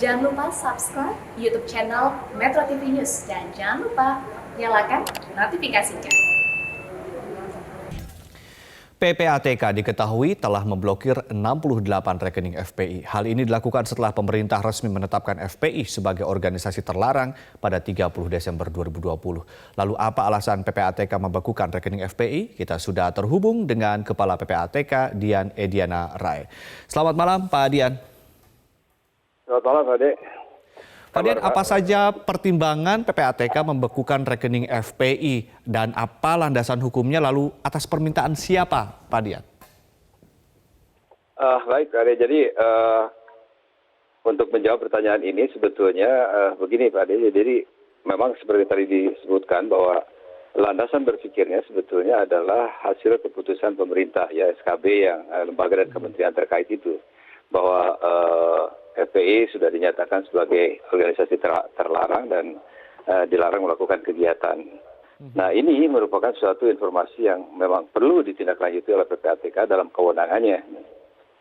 Jangan lupa subscribe YouTube channel Metro TV News dan jangan lupa nyalakan notifikasinya. PPATK diketahui telah memblokir 68 rekening FPI. Hal ini dilakukan setelah pemerintah resmi menetapkan FPI sebagai organisasi terlarang pada 30 Desember 2020. Lalu apa alasan PPATK membekukan rekening FPI? Kita sudah terhubung dengan Kepala PPATK Dian Ediana Rai. Selamat malam Pak Dian. Selamat malam Pak Ade. Pak Dian, apa saja pertimbangan PPATK membekukan rekening FPI dan apa landasan hukumnya, lalu atas permintaan siapa, Pak Dian? Baik, Pak Ade. Jadi untuk menjawab pertanyaan ini sebetulnya begini Pak Ade. Jadi memang seperti tadi disebutkan bahwa landasan berpikirnya sebetulnya adalah hasil keputusan pemerintah ya SKB yang lembaga dan kementerian terkait itu, bahwa FPI sudah dinyatakan sebagai organisasi terlarang dan dilarang melakukan kegiatan. Nah, ini merupakan suatu informasi yang memang perlu ditindaklanjuti oleh PPATK dalam kewenangannya.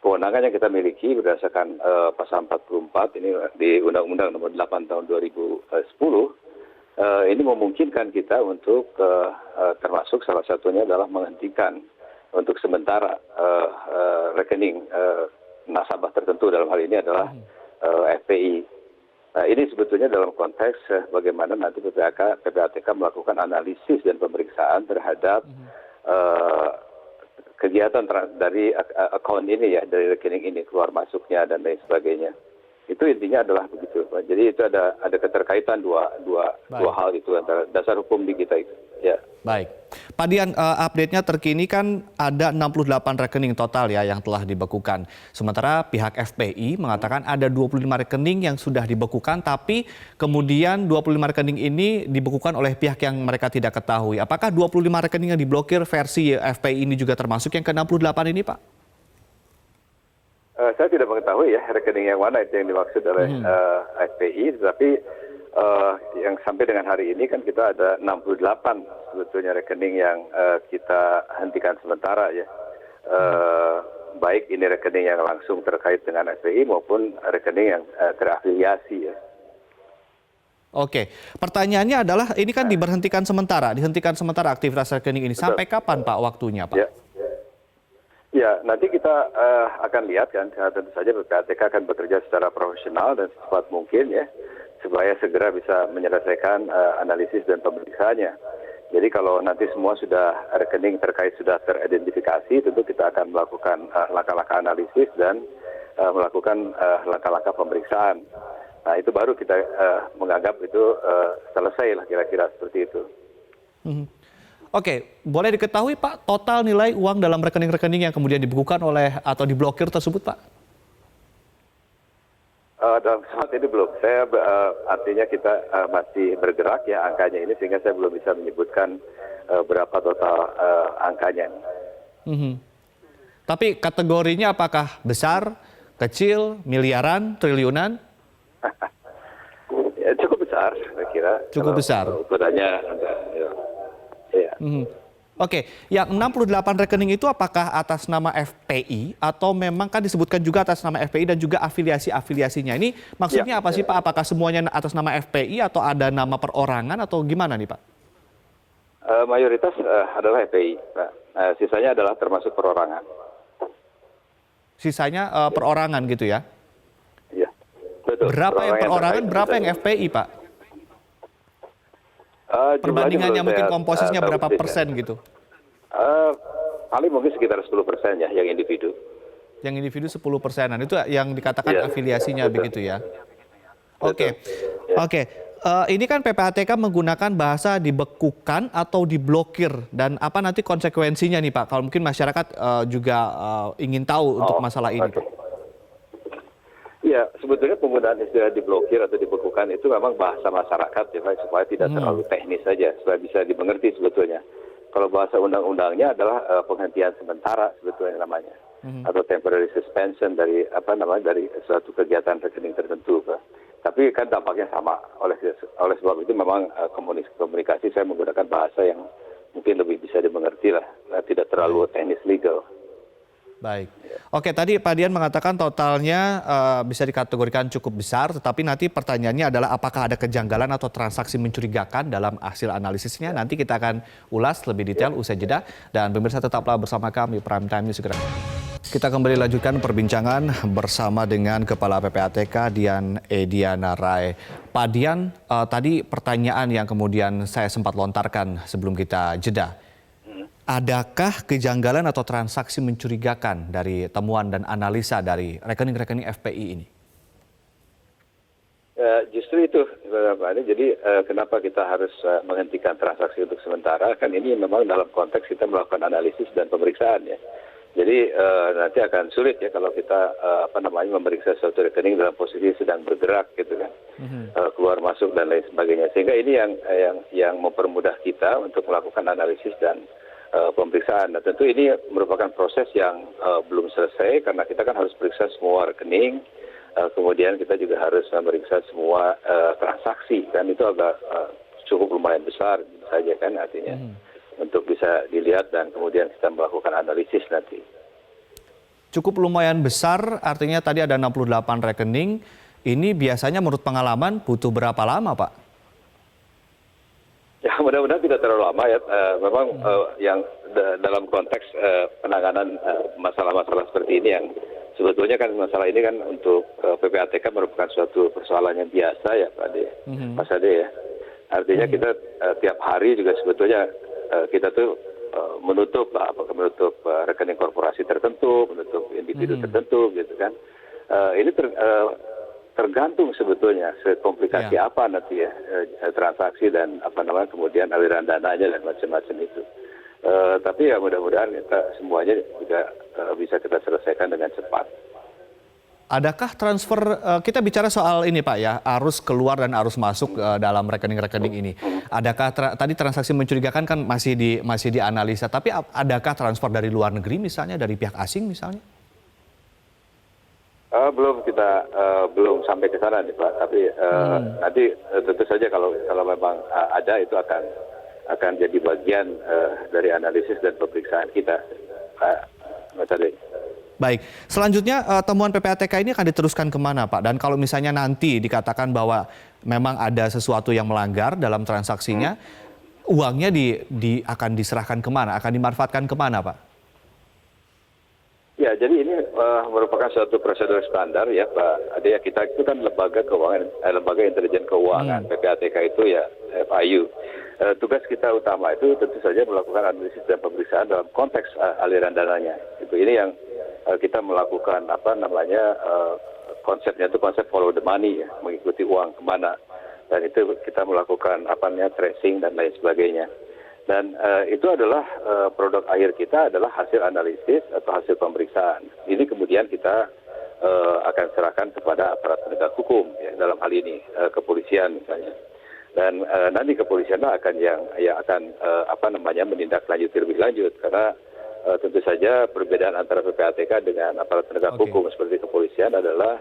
Kewenangan yang kita miliki berdasarkan pasal 44 ini di Undang-Undang Nomor 8 Tahun 2010 ini memungkinkan kita untuk termasuk salah satunya adalah menghentikan untuk sementara rekening nasabah tertentu, dalam hal ini adalah FPI. Nah, ini sebetulnya dalam konteks bagaimana nanti PPATK melakukan analisis dan pemeriksaan terhadap kegiatan dari akun ini ya, dari rekening ini, keluar masuknya dan lain sebagainya. Itu intinya adalah begitu, Pak. Jadi itu ada keterkaitan dua hal itu antara dasar hukum di kita itu. Ya. Baik. Pak Dian, update-nya terkini kan ada 68 rekening total ya yang telah dibekukan. Sementara pihak FPI mengatakan ada 25 rekening yang sudah dibekukan, tapi kemudian 25 rekening ini dibekukan oleh pihak yang mereka tidak ketahui. Apakah 25 rekening yang diblokir versi FPI ini juga termasuk yang ke-68 ini, Pak? Saya tidak mengetahui ya rekening yang mana itu yang dimaksud oleh FPI, tetapi yang sampai dengan hari ini kan kita ada 68 sebetulnya rekening yang kita hentikan sementara ya. Baik ini rekening yang langsung terkait dengan FPI maupun rekening yang terafiliasi ya. Oke, pertanyaannya adalah ini kan dihentikan sementara aktivitas rekening ini. Sampai kapan Pak waktunya Pak? Ya, nanti kita akan lihat kan, tentu saja PPATK akan bekerja secara profesional dan secepat mungkin ya, supaya segera bisa menyelesaikan analisis dan pemeriksaannya. Jadi kalau nanti semua rekening terkait sudah teridentifikasi, tentu kita akan melakukan langkah-langkah analisis dan melakukan langkah-langkah pemeriksaan. Nah, itu baru kita menganggap itu selesai lah kira-kira seperti itu. Oke, boleh diketahui Pak total nilai uang dalam rekening-rekening yang kemudian dibekukan oleh atau diblokir tersebut Pak? Dalam saat ini belum. Artinya kita masih bergerak ya angkanya ini, sehingga saya belum bisa menyebutkan berapa total angkanya. Tapi kategorinya apakah besar, kecil, miliaran, triliunan? Ya, cukup besar, saya kira. Cukup besar. Ukurannya ya. Oke, yang 68 rekening itu apakah atas nama FPI atau memang kan disebutkan juga atas nama FPI dan juga afiliasi-afiliasinya? Ini maksudnya apa sih Pak? Apakah semuanya atas nama FPI atau ada nama perorangan atau gimana nih Pak? Mayoritas adalah FPI, Pak. Sisanya adalah termasuk perorangan. Sisanya perorangan gitu ya? Iya, betul. Berapa yang perorangan, berapa yang FPI Pak? Perbandingannya mungkin komposisinya berapa persen gitu? Paling mungkin sekitar 10% ya yang individu. Yang individu 10%-an itu yang dikatakan afiliasinya begitu ya? Oke. Ini kan PPATK menggunakan bahasa dibekukan atau diblokir, dan apa nanti konsekuensinya nih Pak? Kalau mungkin masyarakat juga ingin tahu untuk masalah ini. Ya, sebetulnya penggunaan istilah diblokir atau dibekukan itu memang bahasa masyarakat ya Pak, supaya tidak terlalu teknis saja, supaya bisa dimengerti sebetulnya. Kalau bahasa undang-undangnya adalah penghentian sementara sebetulnya namanya, atau temporary suspension dari dari suatu kegiatan rekening tertentu Pak. Tapi kan dampaknya sama. Oleh sebab itu memang komunikasi saya menggunakan bahasa yang mungkin lebih bisa dimengerti lah, tidak terlalu teknis legal. Baik. Oke, tadi Pak Dian mengatakan totalnya bisa dikategorikan cukup besar, tetapi nanti pertanyaannya adalah apakah ada kejanggalan atau transaksi mencurigakan dalam hasil analisisnya. Nanti kita akan ulas lebih detail usai jeda. Dan pemirsa tetaplah bersama kami, Prime Time News segera. Kita kembali lanjutkan perbincangan bersama dengan Kepala PPATK Dian Ediana Rai. Pak Dian, tadi pertanyaan yang kemudian saya sempat lontarkan sebelum kita jeda. Adakah kejanggalan atau transaksi mencurigakan dari temuan dan analisa dari rekening-rekening FPI ini? Justru itu, Pak Ade. Jadi kenapa kita harus menghentikan transaksi untuk sementara? Kan ini memang dalam konteks kita melakukan analisis dan pemeriksaan ya. Jadi nanti akan sulit ya kalau kita memeriksa suatu rekening dalam posisi sedang bergerak gitu kan, keluar masuk dan lain sebagainya. Sehingga ini yang mempermudah kita untuk melakukan analisis dan pemeriksaan. Nah, tentu ini merupakan proses yang belum selesai karena kita kan harus periksa semua rekening, kemudian kita juga harus memeriksa semua transaksi, kan itu agak cukup lumayan besar saja kan artinya untuk bisa dilihat dan kemudian kita melakukan analisis nanti. Cukup lumayan besar, artinya tadi ada 68 rekening. Ini biasanya menurut pengalaman butuh berapa lama, Pak? Ya mudah-mudahan tidak terlalu lama ya. Memang yang dalam konteks penanganan masalah-masalah seperti ini yang sebetulnya kan masalah ini kan untuk PPATK merupakan suatu persoalan yang biasa ya Pak Ade, Mas Ade ya. Artinya kita tiap hari juga sebetulnya kita tuh menutup rekening korporasi tertentu, menutup individu tertentu gitu kan. Ini tergantung sebetulnya sekomplikasi apa nanti ya transaksi dan kemudian aliran dananya dan macam-macam itu. Tapi ya mudah-mudahan kita semuanya juga bisa kita selesaikan dengan cepat. Adakah transfer, kita bicara soal ini Pak ya, arus keluar dan arus masuk dalam rekening-rekening ini. Adakah tadi transaksi mencurigakan kan masih dianalisa, tapi adakah transfer dari luar negeri misalnya, dari pihak asing misalnya? Belum sampai ke sana nih Pak, tapi nanti tentu saja kalau memang ada itu akan jadi bagian dari analisis dan pemeriksaan kita, Mas Ade. Baik, selanjutnya temuan PPATK ini akan diteruskan kemana Pak? Dan kalau misalnya nanti dikatakan bahwa memang ada sesuatu yang melanggar dalam transaksinya, uangnya akan diserahkan kemana? Akan dimanfaatkan kemana Pak? Ya, jadi ini merupakan suatu prosedur standar ya Pak Ade. Kita itu kan lembaga keuangan, lembaga intelijen keuangan, PPATK itu ya FIU. Tugas kita utama itu tentu saja melakukan analisis dan pemeriksaan dalam konteks aliran dananya. Itu ini yang kita melakukan konsepnya itu konsep follow the money ya, mengikuti uang kemana. Dan itu kita melakukan tracing dan lain sebagainya. Dan itu adalah produk akhir kita adalah hasil analisis atau hasil pemeriksaan. Ini kemudian kita akan serahkan kepada aparat penegak hukum ya, dalam hal ini kepolisian misalnya. Dan nanti kepolisian akan yang akan menindaklanjuti lebih lanjut karena tentu saja perbedaan antara PPATK dengan aparat penegak hukum seperti kepolisian adalah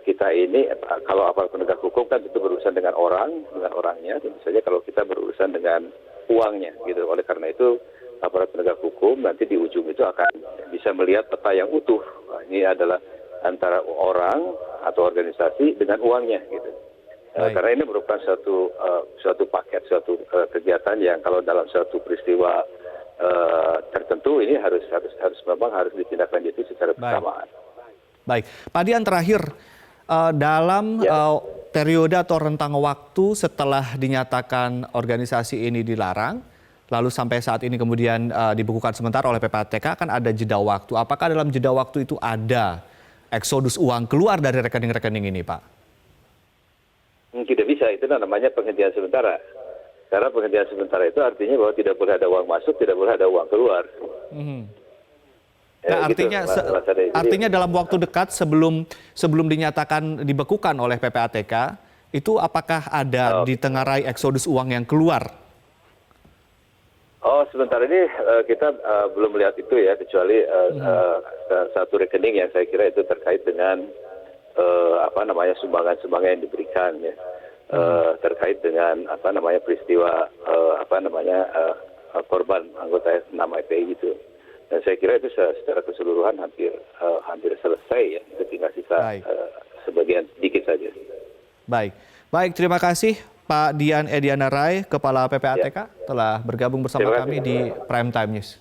kita ini kalau aparat penegak hukum kan tentu berurusan dengan orangnya, tentu saja kalau kita berurusan dengan uangnya gitu. Oleh karena itu aparat penegak hukum nanti di ujung itu akan bisa melihat peta yang utuh. Ini adalah antara orang atau organisasi dengan uangnya gitu. Karena ini merupakan suatu paket, suatu kegiatan yang kalau dalam suatu peristiwa tertentu ini harus ditindaklanjuti secara bersamaan. Baik, Pak Dian terakhir dalam periode atau rentang waktu setelah dinyatakan organisasi ini dilarang, lalu sampai saat ini kemudian dibekukan sementara oleh PPATK, kan ada jeda waktu. Apakah dalam jeda waktu itu ada eksodus uang keluar dari rekening-rekening ini, Pak? Tidak bisa, itu namanya penghentian sementara. Karena penghentian sementara itu artinya bahwa tidak boleh ada uang masuk, tidak boleh ada uang keluar. Nah, artinya dalam waktu dekat sebelum dinyatakan dibekukan oleh PPATK, itu apakah ada ditengarai eksodus uang yang keluar? Oh, sebentar ini kita belum melihat itu ya, kecuali satu rekening yang saya kira itu terkait dengan sumbangan-sumbangan yang diberikan ya. Terkait dengan peristiwa korban anggota 6 FPI itu. Dan saya kira itu secara keseluruhan hampir selesai ya, itu tinggal sisa sebagian sedikit saja. Baik, terima kasih Pak Dian Ediana Rai, Kepala PPATK telah bergabung bersama kami di Prime Time News.